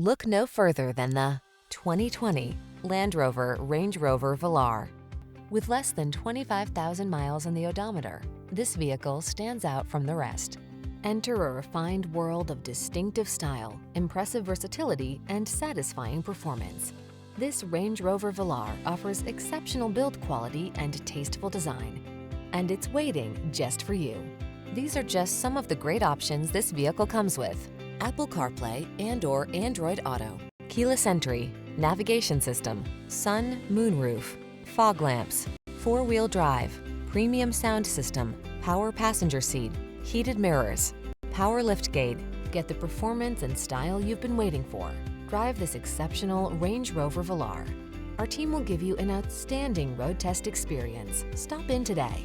Look no further than the 2020 Landrover Range Rover Velar. With less than 25,000 miles on the odometer, this vehicle stands out from the rest. Enter a refined world of distinctive style, impressive versatility, and satisfying performance. This Range Rover Velar offers exceptional build quality and tasteful design, and it's waiting just for you. These are just some of the great options this vehicle comes with: Apple CarPlay and/or Android Auto, keyless entry, navigation system, sun, moonroof, fog lamps, four-wheel drive, premium sound system, power passenger seat, heated mirrors, power liftgate. Get the performance and style you've been waiting for. Drive this exceptional Range Rover Velar. Our team will give you an outstanding road test experience. Stop in today.